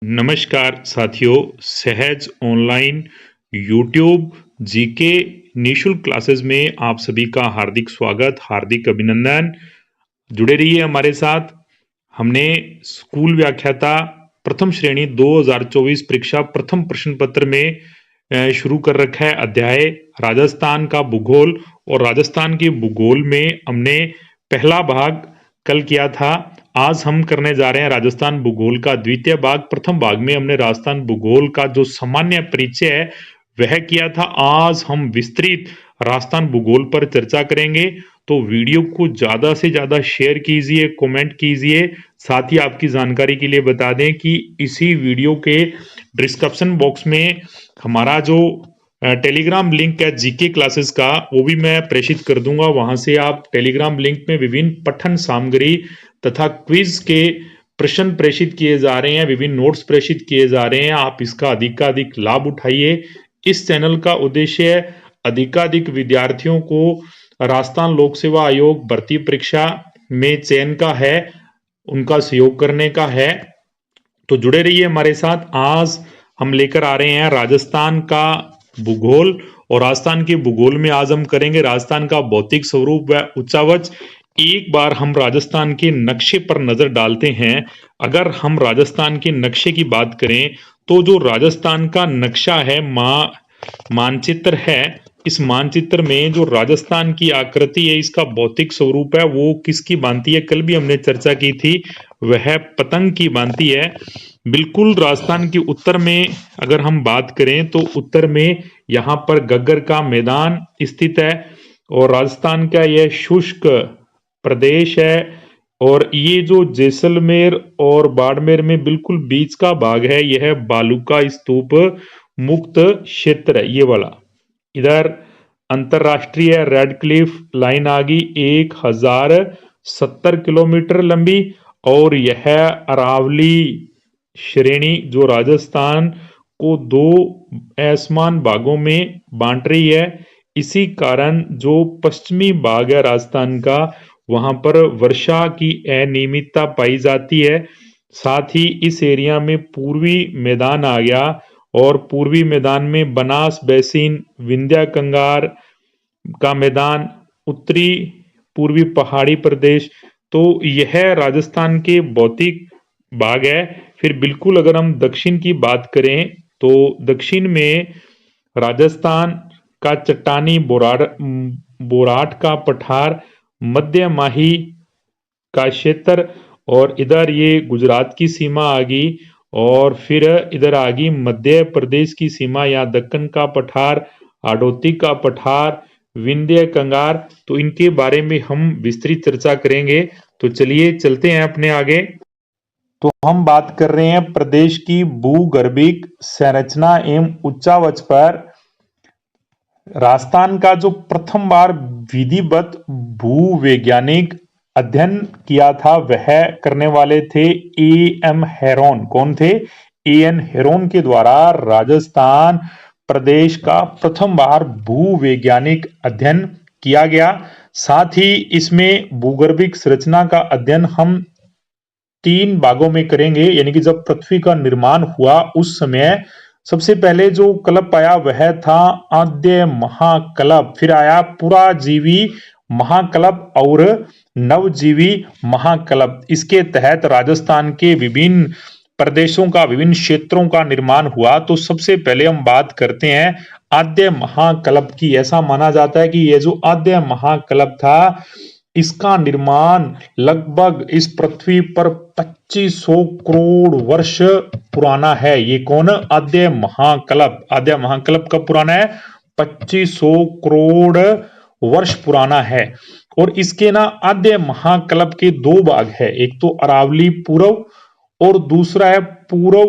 नमस्कार साथियों, सहज ऑनलाइन यूट्यूब जीके निशुल्क क्लासेस में आप सभी का हार्दिक स्वागत, हार्दिक अभिनंदन। जुड़े रहिए हमारे साथ। हमने स्कूल व्याख्याता प्रथम श्रेणी 2024 परीक्षा प्रथम प्रश्न पत्र में शुरू कर रखा है अध्याय राजस्थान का भूगोल। और राजस्थान के भूगोल में हमने पहला भाग कल किया था। आज हम करने जा रहे हैं राजस्थान भूगोल का द्वितीय भाग। प्रथम भाग में हमने राजस्थान भूगोल का जो सामान्य परिचय है वह किया था। आज हम विस्तृत राजस्थान भूगोल पर चर्चा करेंगे। तो वीडियो को ज्यादा से ज्यादा शेयर कीजिए, कमेंट कीजिए। साथ ही आपकी जानकारी के लिए बता दें कि इसी वीडियो के डिस्क्रिप्शन बॉक्स में हमारा जो टेलीग्राम लिंक है जीके क्लासेस का, वो भी मैं प्रेषित कर दूंगा। वहां से आप टेलीग्राम लिंक में विभिन्न पठन सामग्री तथा क्विज के प्रश्न प्रेषित किए जा रहे हैं, विभिन्न नोट्स प्रेषित किए जा रहे हैं। आप इसका अधिकाधिक लाभ उठाइए। इस चैनल का उद्देश्य अधिकाधिक विद्यार्थियों को राजस्थान लोक सेवा आयोग भर्ती परीक्षा में चयन का है, उनका सहयोग करने का है। तो जुड़े रहिए हमारे साथ। आज हम लेकर आ रहे हैं राजस्थान का भूगोल, और राजस्थान के भूगोल में आज हम करेंगे राजस्थान का भौतिक स्वरूप व उच्चावच। एक बार हम राजस्थान के नक्शे पर नजर डालते हैं। अगर हम राजस्थान के नक्शे की बात करें तो जो राजस्थान का नक्शा है, मानचित्र है, इस मानचित्र में जो राजस्थान की आकृति है, इसका भौतिक स्वरूप है, वो किसकी भांति है? कल भी हमने चर्चा की थी, वह पतंग की भांति है। बिल्कुल राजस्थान के उत्तर में अगर हम बात करें तो उत्तर में यहाँ पर गग्गर का मैदान स्थित है, और राजस्थान का यह शुष्क प्रदेश है। और ये जो जैसलमेर और बाड़मेर में बिल्कुल बीच का भाग है, यह बालू का स्तूप मुक्त क्षेत्र है, ये वाला। इधर अंतरराष्ट्रीय रेड क्लिफ लाइन आ गई 1070 किलोमीटर लंबी, और यह अरावली श्रेणी जो राजस्थान को दो असमान भागों में बांट रही है। इसी कारण जो पश्चिमी भाग है राजस्थान का, वहां पर वर्षा की अनियमितता पाई जाती है। साथ ही इस एरिया में पूर्वी मैदान आ गया, और पूर्वी मैदान में बनास बेसिन, विंध्या कंगार का मैदान, उत्तरी पूर्वी पहाड़ी प्रदेश। तो यह राजस्थान के भौतिक भाग है। फिर बिल्कुल अगर हम दक्षिण की बात करें तो दक्षिण में राजस्थान का चट्टानी बोराट का पठार, मध्य माही का क्षेत्र, और इधर ये गुजरात की सीमा आ गई, और फिर इधर आ गई मध्य प्रदेश की सीमा, या दक्कन का पठार, हाड़ौती का पठार, विंध्य कंगार। तो इनके बारे में हम विस्तृत चर्चा करेंगे। तो चलिए चलते हैं अपने आगे। तो हम बात कर रहे हैं प्रदेश की भूगर्भिक संरचना एवं उच्चावच पर। राजस्थान का जो प्रथम बार विधिवत भूवैज्ञानिक अध्ययन किया था वह करने वाले थे A.M. हेरोन। कौन थे? A.N. हेरोन के द्वारा राजस्थान प्रदेश का प्रथम बार भूवैज्ञानिक अध्ययन किया गया। साथ ही इसमें भूगर्भिक संरचना का अध्ययन हम 3 भागों में करेंगे। यानी कि जब पृथ्वी का निर्माण हुआ उस समय सबसे पहले जो कल्प आया वह था आद्य महाकल्प, फिर आया पुराजीवी महाकल्प और नवजीवी महाकल्प। इसके तहत राजस्थान के विभिन्न प्रदेशों का, विभिन्न क्षेत्रों का निर्माण हुआ। तो सबसे पहले हम बात करते हैं आद्य महाकल्प की। ऐसा माना जाता है कि यह जो आद्य महाकल्प था, इसका निर्माण लगभग इस पृथ्वी पर 2500 करोड़ वर्ष पुराना है। ये कौन? आद्य महाकल्प। आद्य महाकल्प कब पुराना है? 2500 करोड़ वर्ष पुराना है। और इसके ना आद्य महाकल्प के 2 भाग है, एक तो अरावली पूर्व और दूसरा है पूर्व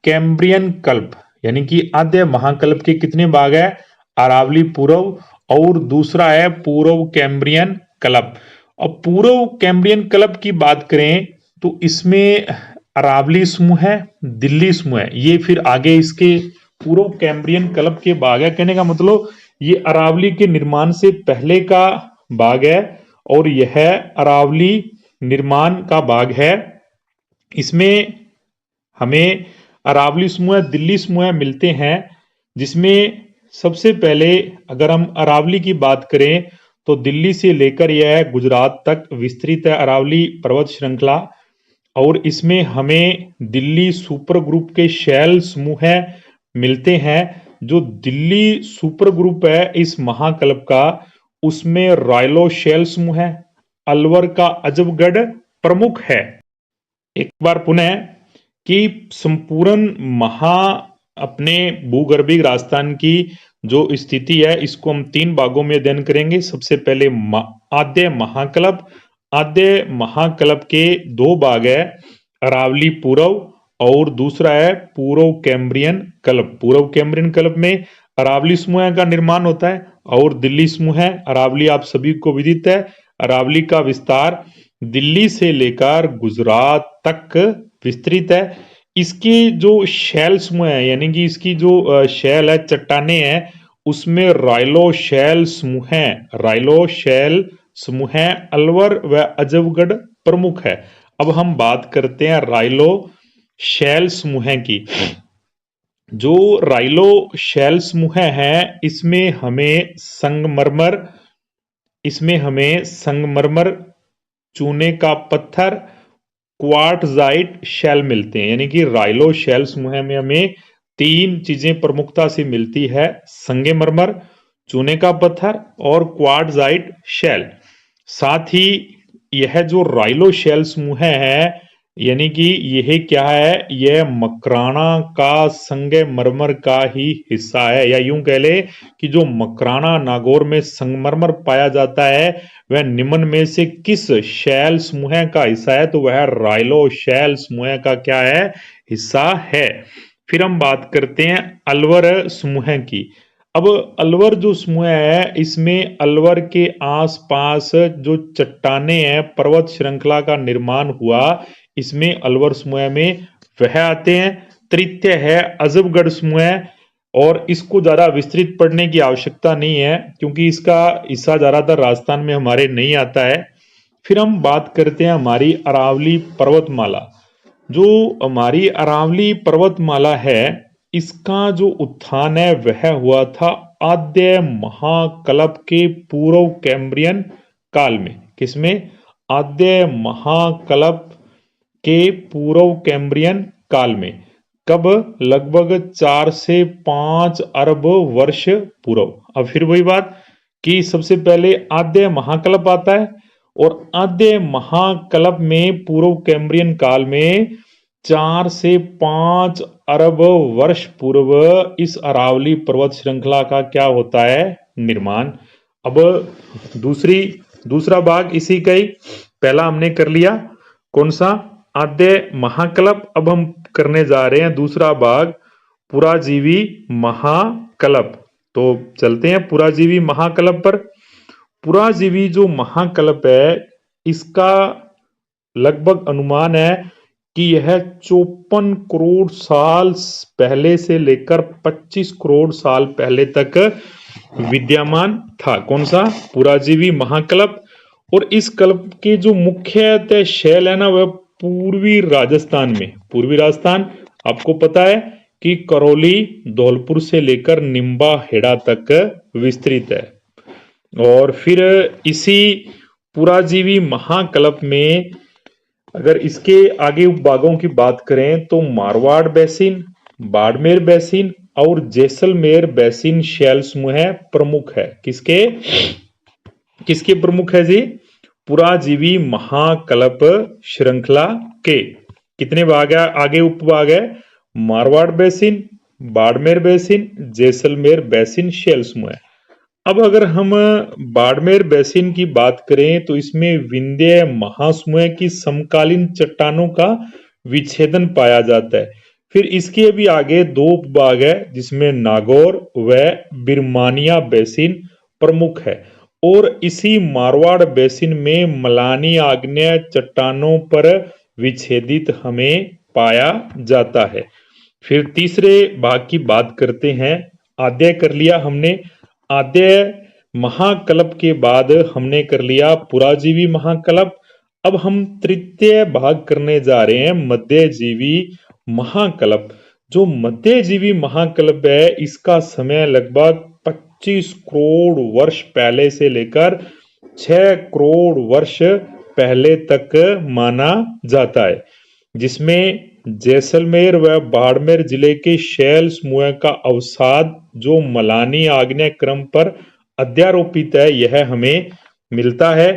कैम्ब्रियन कल्प। यानी कि आद्य महाकल्प के कितने भाग है? अरावली पूर्व और दूसरा है पूर्व कैम्ब्रियन कल्प। अब पूर्व कैम्ब्रियन कल्प की बात करें तो इसमें अरावली समूह है, दिल्ली समूह है। ये फिर आगे इसके पूर्व कैम्ब्रियन कल्प के भाग है। कहने का मतलब ये अरावली के निर्माण से पहले का भाग है, और यह अरावली निर्माण का भाग है। इसमें हमें अरावली समूह, दिल्ली समूह मिलते हैं, जिसमें सबसे पहले अगर हम अरावली की बात करें तो दिल्ली से लेकर यह गुजरात तक विस्तृत है अरावली पर्वत श्रृंखला। और इसमें हमें दिल्ली सुपर ग्रुप के शैल समूह मिलते हैं। जो दिल्ली सुपर ग्रुप है इस महाकल्प का, उसमें रायलो शैल समूह है, अलवर का अजबगढ़ प्रमुख है। एक बार पुनः कि संपूर्ण अपने भूगर्भीय राजस्थान की जो स्थिति है इसको हम तीन भागों में अध्ययन करेंगे। सबसे पहले आद्य महाकल्प। आद्य महाकल्प के दो भाग है, अरावली पूर्व और दूसरा है पूर्व कैम्ब्रियन कल्प। पूर्व कैम्ब्रियन कल्प में अरावली समूह का निर्माण होता है और दिल्ली समूह। अरावली आप सभी को विदित है, अरावली का विस्तार दिल्ली से लेकर गुजरात तक विस्तृत है। इसकी जो शैल समूह है, यानी कि इसकी जो शैल है, चट्टाने हैं, उसमें रायलो शैल समूह है। रायलो शैल समूह है, अलवर व अजबगढ़ प्रमुख है। अब हम बात करते हैं रायलो शैल समूह की। जो रायलो शैल समूह है इसमें हमें संगमरमर, चूने का पत्थर, क्वार्टजाइट शैल मिलते हैं। यानी कि रायलो शैल समूह में हमें तीन चीजें प्रमुखता से मिलती है, संगमरमर, चूने का पत्थर और क्वार्टजाइट शैल। साथ ही यह जो रायलो शैल समूह है, यानी कि यह क्या है, यह मकराना का संगमरमर का ही हिस्सा है। या यूं कह ले कि जो मकराना नागौर में संगमरमर पाया जाता है वह निम्न में से किस शैल समूह का हिस्सा है, तो वह रायलो शैल समूह का क्या है, हिस्सा है। फिर हम बात करते हैं अलवर समूह की। अब अलवर जो समूह है इसमें अलवर के आसपास जो चट्टाने हैं, पर्वत श्रृंखला का निर्माण हुआ, इसमें अलवर समूह में वह आते हैं। तृतीय है अजबगढ़ समूह, और इसको ज्यादा विस्तृत पढ़ने की आवश्यकता नहीं है क्योंकि इसका हिस्सा ज्यादातर राजस्थान में हमारे नहीं आता है। फिर हम बात करते हैं हमारी अरावली पर्वतमाला। जो हमारी अरावली पर्वतमाला है इसका जो उत्थान है वह हुआ था आद्य महाकल्प के पूर्व कैम्ब्रियन काल में। किसमें? आद्य महाकल्प के पूर्व कैम्ब्रियन काल में। कब? लगभग 4 से 5 अरब वर्ष पूर्व। अब फिर वही बात कि सबसे पहले आद्य महाकल्प आता है और आद्य महाकल्प में पूर्व कैम्ब्रियन काल में 4 से 5 अरब वर्ष पूर्व इस अरावली पर्वत श्रृंखला का क्या होता है, निर्माण। अब दूसरा भाग इसी का ही, पहला हमने कर लिया कौन सा, आद्य महाकल्प। अब हम करने जा रहे हैं दूसरा भाग, पुराजीवी महाकल्प। तो चलते हैं पुराजीवी महाकल्प पर। पुराजीवी जो महाकल्प है इसका लगभग अनुमान है कि यह 54 करोड़ साल पहले से लेकर 25 करोड़ साल पहले तक विद्यमान था। कौन सा? पुराजीवी महाकल्प। और इस कल्प के जो मुख्यतः शैल है ना वह पूर्वी राजस्थान में, पूर्वी राजस्थान आपको पता है कि करौली, धौलपुर से लेकर निम्बा हेड़ा तक विस्तृत है। और फिर इसी पुराजीवी महाकल्प में अगर इसके आगे उपभागों की बात करें तो मारवाड़ बेसिन, बाड़मेर बेसिन और जैसलमेर बेसिन शैल समूह प्रमुख है। किसके प्रमुख है जी? पुराजीवी महाकल्प श्रृंखला के। कितने भाग है? आगे उपभाग है Marwar basin, Barmer basin, Jaisalmer basin शैल समूह। अब अगर हम बाड़मेर बेसिन की बात करें तो इसमें विंध्य महासमूह की समकालीन चट्टानों का विच्छेदन पाया जाता है। फिर इसके भी आगे दो उपभाग है जिसमें नागौर व बिरमानिया बेसिन प्रमुख है। और इसी मारवाड़ बेसिन में मलानी आग्नेय चट्टानों पर विच्छेदित हमें पाया जाता है। फिर तीसरे भाग की बात करते हैं। आद्य कर लिया हमने, आद्य महाकल्प के बाद हमने कर लिया पुराजीवी महाकल्प। अब हम तृतीय भाग करने जा रहे हैं मध्यजीवी महाकल्प। जो मध्यजीवी महाकल्प है इसका समय लगभग 25 करोड़ वर्ष पहले से लेकर 6 करोड़ वर्ष पहले तक माना जाता है, जिसमें जैसलमेर व बाड़मेर जिले के शैल समूह का अवसाद जो मलानी आग्नेय क्रम पर अध्यारोपित है यह हमें मिलता है।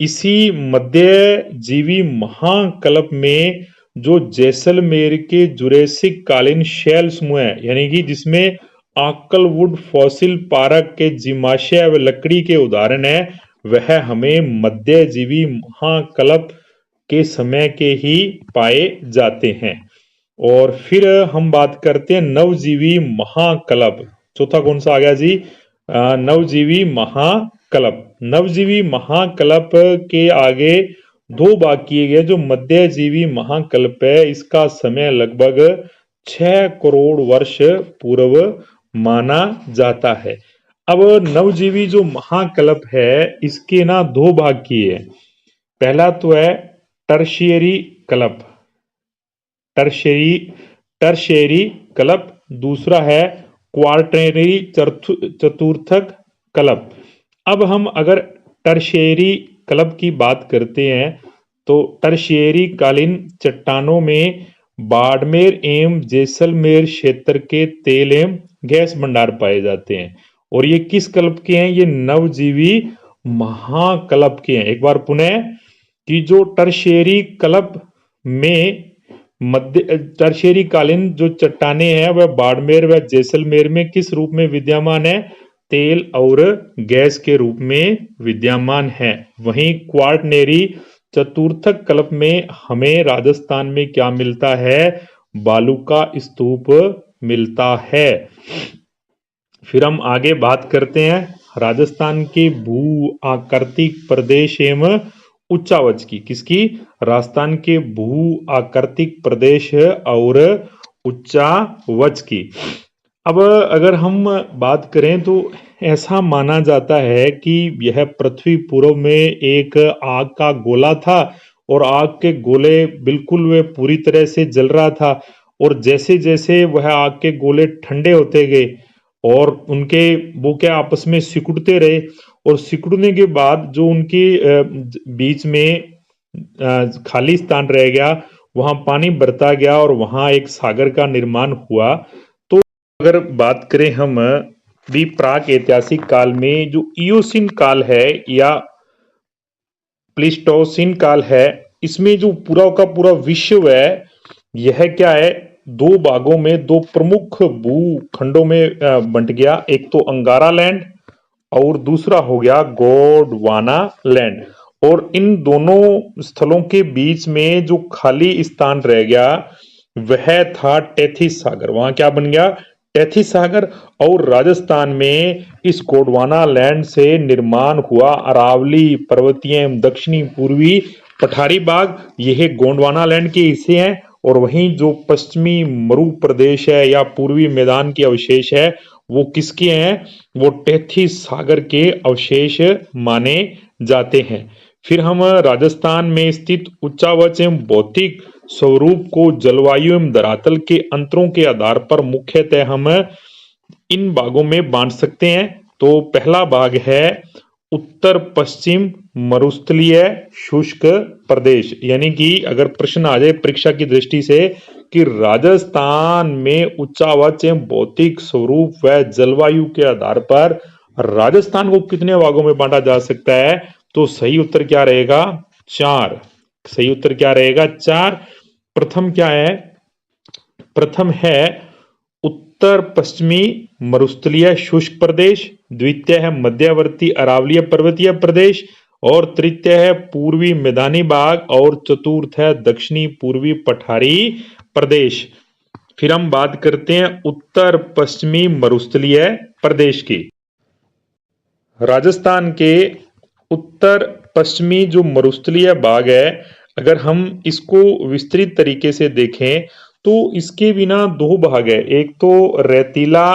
इसी मध्यजीवी महाकल्प में जो जैसलमेर के जुरेसिक कालीन शैल समूह है यानी कि जिसमें आकलवुड फॉसिल पारक के जीवाश्य व लकड़ी के उदाहरण है, वह हमें मध्यजीवी महाकल्प के समय के ही पाए जाते हैं। और फिर हम बात करते हैं नवजीवी महाकल्प। चौथा कौन सा आ गया जी? नवजीवी महाकल्प। नवजीवी महाकल्प के आगे दो भाग किए गए। जो मध्यजीवी महाकल्प है इसका समय लगभग 6 करोड़ वर्ष पूर्व माना जाता है। अब नवजीवी जो महाकल्प है इसके ना दो भाग किए हैं। पहला तो है टर्शियरी कल्प, टर्शियरी कल्प। दूसरा है क्वार्टरनरी चतुर्थक कल्प। अब हम अगर टर्शियरी कल्प की बात करते हैं तो टर्शियरी कालीन चट्टानों में बाड़मेर एवं जैसलमेर क्षेत्र के तेल एवं गैस भंडार पाए जाते हैं। और ये किस कल्प के हैं? ये नवजीवी महाकल्प के हैं। एक बार पुनः कि जो टर्शियरी कल्प में मध्य टर्शियरी कालीन जो चट्टाने हैं वह बाड़मेर व जैसलमेर में किस रूप में विद्यमान है? तेल और गैस के रूप में विद्यमान है। वहीं क्वार्टरनरी चतुर्थक कल्प में हमें राजस्थान में क्या मिलता है? बालू का स्तूप मिलता है। फिर हम आगे बात करते हैं राजस्थान के भू आकृतिक प्रदेश एवं उच्चावच की। किसकी? राजस्थान के भू आकृतिक प्रदेश और उच्चावच की। अब अगर हम बात करें तो ऐसा माना जाता है कि यह पृथ्वी पूर्व में एक आग का गोला था और आग के गोले बिल्कुल वे पूरी तरह से जल रहा था और जैसे जैसे वह आग के गोले ठंडे होते गए और उनके वो क्या आपस में सिकुड़ते रहे और सिकुड़ने के बाद जो उनके बीच में खाली स्थान रह गया वहां पानी भरता गया और वहां एक सागर का निर्माण हुआ। तो अगर बात करें हम भी प्राक ऐतिहासिक काल में जो इयोसिन काल है या प्लीस्टोसिन काल है, इसमें जो पूरा का पूरा विश्व है यह क्या है? दो भागों में दो प्रमुख भूखंडों में बंट गया। एक तो अंगारा लैंड और दूसरा हो गया गोंडवाना लैंड। और इन दोनों स्थलों के बीच में जो खाली स्थान रह गया वह था टेथिस सागर। वहां क्या बन गया? टेथिस सागर। और राजस्थान में इस गोंडवाना लैंड से निर्माण हुआ अरावली पर्वतीय एवं दक्षिणी पूर्वी पठारी बाग। यह गोंडवाना लैंड के हिस्से हैं। और वहीं जो पश्चिमी मरु प्रदेश है या पूर्वी मैदान के अवशेष है वो किसके हैं? वो टेथिस सागर के अवशेष माने जाते हैं। फिर हम राजस्थान में स्थित उच्चावच एवं भौतिक स्वरूप को जलवायु एवं धरातल के अंतरों के आधार पर मुख्यतः हम इन भागों में बांट सकते हैं। तो पहला भाग है उत्तर पश्चिम मरुस्थलीय शुष्क प्रदेश। यानी कि अगर प्रश्न आ जाए परीक्षा की दृष्टि से कि राजस्थान में उच्चावच एवं भौतिक स्वरूप व जलवायु के आधार पर राजस्थान को कितने भागों में बांटा जा सकता है? तो सही उत्तर क्या रहेगा? 4। सही उत्तर क्या रहेगा? 4। प्रथम क्या है? प्रथम है उत्तर पश्चिमी मरुस्थलीय शुष्क प्रदेश, द्वितीय है मध्यवर्ती अरावलीय पर्वतीय प्रदेश और तृतीय है पूर्वी मैदानी भाग और चतुर्थ है दक्षिणी पूर्वी पठारी प्रदेश। फिर हम बात करते हैं उत्तर पश्चिमी मरुस्थलीय प्रदेश की। राजस्थान के उत्तर पश्चिमी जो मरुस्थलीय भाग है अगर हम इसको विस्तृत तरीके से देखें तो इसके बिना दो भाग है। एक तो रेतीला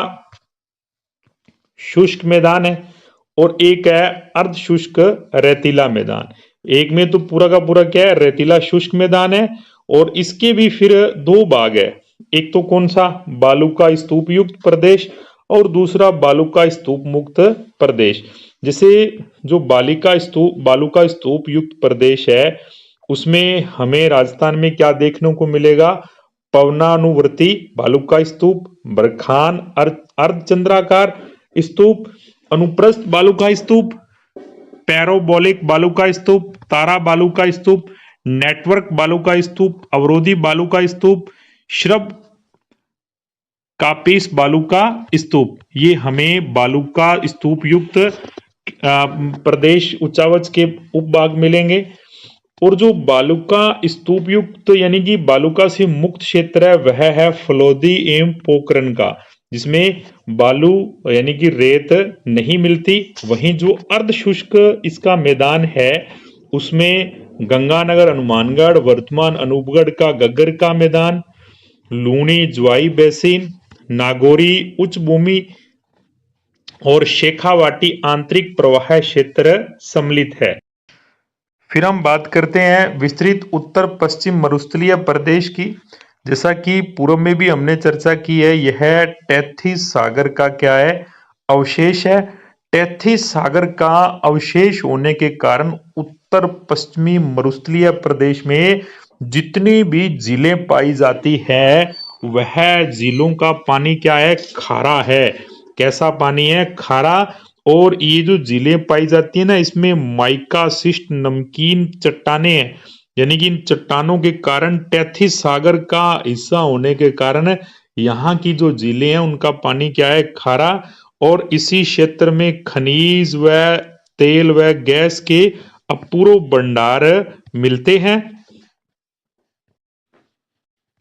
शुष्क मैदान है और एक है अर्ध शुष्क रेतीला मैदान। एक में तो पूरा का पूरा क्या है? रेतीला शुष्क मैदान है और इसके भी फिर दो भाग है। एक तो कौन सा, बालू का स्तूप युक्त प्रदेश, और दूसरा बालू का स्तूप मुक्त प्रदेश। जैसे जो बालू का स्तूप युक्त प्रदेश है, उसमें हमें राजस्थान में क्या देखने को मिलेगा, पवनानुवर्ती बालू का स्तूप, बरखान अर्धचंद्राकार स्तूप, अनुप्रस्थ बालू का स्तूप, पैराबोलिक बालू का स्तूप, तारा बालू का स्तूप, नेटवर्क बालू का स्तूप, अवरोधी बालू का स्तूप, श्रब कापीस बालू का स्तूप। ये हमें बालू का स्तूप युक्त प्रदेश उच्चावच के उपभाग मिलेंगे। और जो बालू का स्तूप युक्त यानी कि बालुका से मुक्त क्षेत्र है, वह है फलोदी एवं पोखरण का, जिसमें बालू यानी कि रेत नहीं मिलती। वहीं जो अर्ध शुष्क इसका मैदान है, उसमें गंगानगर हनुमानगढ़, वर्तमान अनूपगढ़ का गग्गर का मैदान, लूणी ज्वाई बेसिन, नागौरी उच्च भूमि और शेखावाटी आंतरिक प्रवाह क्षेत्र सम्मिलित है। फिर हम बात करते हैं विस्तृत उत्तर पश्चिम मरुस्थलीय प्रदेश की। जैसा कि पूर्व में भी हमने चर्चा की है, यह टेथिस सागर का क्या है, अवशेष है। टेथिस सागर का अवशेष होने के कारण उत्तर पश्चिमी मरुस्थलीय प्रदेश में जितनी भी झीलें पाई जाती है, वह झीलों का पानी क्या है, खारा है। कैसा पानी है, खारा। और ये जो झीलें पाई जाती है ना, इसमें माइका शिष्ट नमकीन चट्टाने हैं, यानी कि इन चट्टानों के कारण टेथिस सागर का हिस्सा होने के कारण यहाँ की जो झीलें हैं उनका पानी क्या है, खारा। और इसी क्षेत्र में खनिज व तेल व गैस के अपूर्व भंडार मिलते हैं।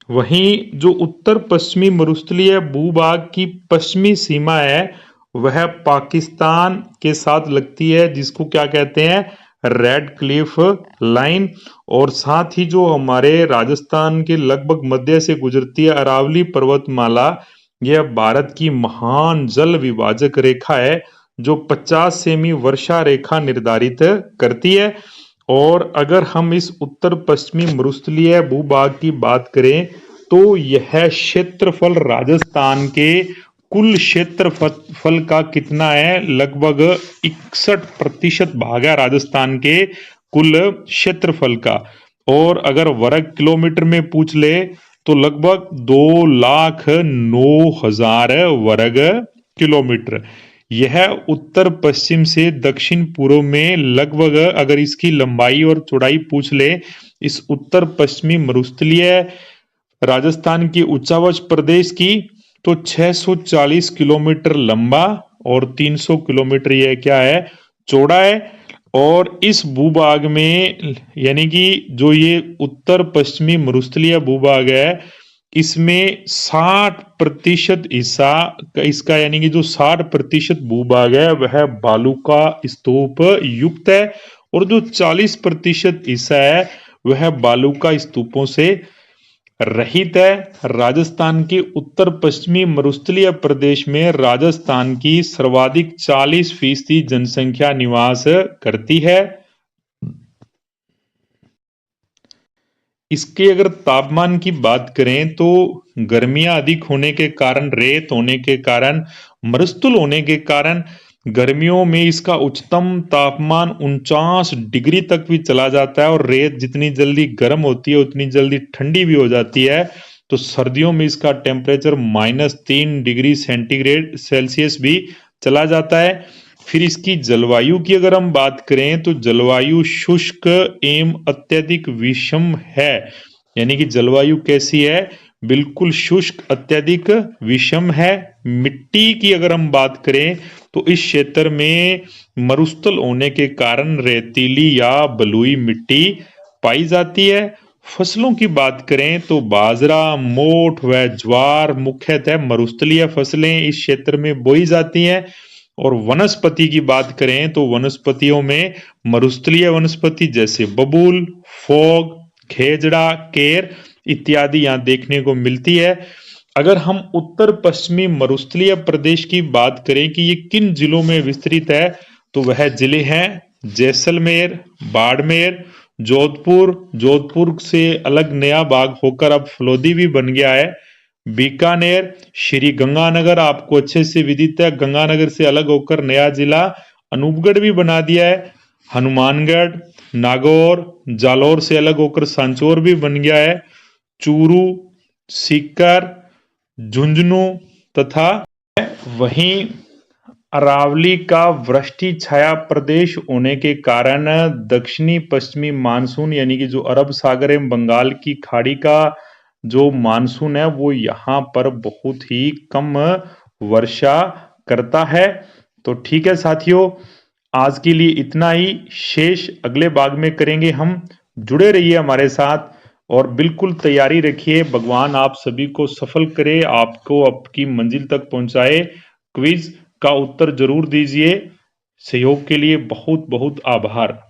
वहीं जो उत्तर पश्चिमी मरुस्थलीय भूभाग की पश्चिमी सीमा है, वह पाकिस्तान के साथ लगती है, जिसको क्या कहते हैं, रेड क्लिफ लाइन। और साथ ही जो हमारे राजस्थान के लगभग मध्य से गुजरती है अरावली पर्वतमाला, यह भारत की महान जल विभाजक रेखा है, जो 50 सेमी वर्षा रेखा निर्धारित करती है। और अगर हम इस उत्तर पश्चिमी मरुस्थलीय भूभाग की बात करें, तो यह क्षेत्रफल राजस्थान के कुल क्षेत्रफल का कितना है, लगभग 61% भाग है राजस्थान के कुल क्षेत्रफल का। और अगर वर्ग किलोमीटर में पूछ ले, तो लगभग 2,09,000 वर्ग किलोमीटर। यह उत्तर पश्चिम से दक्षिण पूर्व में लगभग, अगर इसकी लंबाई और चौड़ाई पूछ ले, इस उत्तर पश्चिमी मरुस्थलीय राजस्थान की उच्चावच प्रदेश की, तो 640 किलोमीटर लंबा और 300 किलोमीटर यह क्या है, चौड़ा है। और इस भूभाग में यानी कि जो ये उत्तर पश्चिमी मरुस्थलीय भूभाग है, इसमें 60% हिस्सा इसका यानी कि जो 60% भूभाग है, वह बालू का स्तूप युक्त है। और जो 40% हिस्सा है, वह बालू का स्तूपों से रहित है। राजस्थान के उत्तर पश्चिमी मरुस्थलीय प्रदेश में राजस्थान की सर्वाधिक 40% जनसंख्या निवास करती है। इसके अगर तापमान की बात करें, तो गर्मियां अधिक होने के कारण, रेत होने के कारण, मरुस्थल होने के कारण गर्मियों में इसका उच्चतम तापमान 49 डिग्री तक भी चला जाता है। और रेत जितनी जल्दी गर्म होती है, उतनी जल्दी ठंडी भी हो जाती है। तो सर्दियों में इसका टेम्परेचर -3 डिग्री सेल्सियस भी चला जाता है। फिर इसकी जलवायु की अगर हम बात करें, तो जलवायु शुष्क एवं अत्यधिक विषम है। यानी कि जलवायु कैसी है, बिल्कुल शुष्क अत्यधिक विषम है। मिट्टी की अगर हम बात करें, तो इस क्षेत्र में मरुस्थल होने के कारण रेतीली या बलुई मिट्टी पाई जाती है। फसलों की बात करें, तो बाजरा, मोठ व ज्वार मुख्यतः मरुस्थलीय फसलें इस क्षेत्र में बोई जाती हैं। और वनस्पति की बात करें, तो वनस्पतियों में मरुस्थलीय वनस्पति जैसे बबूल, फोग, खेजड़ा, केर इत्यादि यहाँ देखने को मिलती है। अगर हम उत्तर पश्चिमी मरुस्थलीय प्रदेश की बात करें कि ये किन जिलों में विस्तृत है, तो वह जिले हैं जैसलमेर, बाड़मेर, जोधपुर। जोधपुर से अलग नया भाग होकर अब फलोदी भी बन गया है। बीकानेर, श्री गंगानगर आपको अच्छे से विदित है, गंगानगर से अलग होकर नया जिला अनूपगढ़ भी बना दिया है। हनुमानगढ़, नागौर, जालौर से अलग होकर सांचौर भी बन गया है। चूरू, सीकर, झुंझुनू तथा वहीं अरावली का वृष्टि छाया प्रदेश होने के कारण दक्षिणी पश्चिमी मानसून यानी कि जो अरब सागर एवं बंगाल की खाड़ी का जो मानसून है वो यहाँ पर बहुत ही कम वर्षा करता है। तो ठीक है साथियों, आज के लिए इतना ही। शेष अगले भाग में करेंगे हम। जुड़े रहिए हमारे साथ और बिल्कुल तैयारी रखिए। भगवान आप सभी को सफल करे, आपको आपकी मंजिल तक पहुंचाए। क्विज का उत्तर जरूर दीजिए। सहयोग के लिए बहुत बहुत आभार।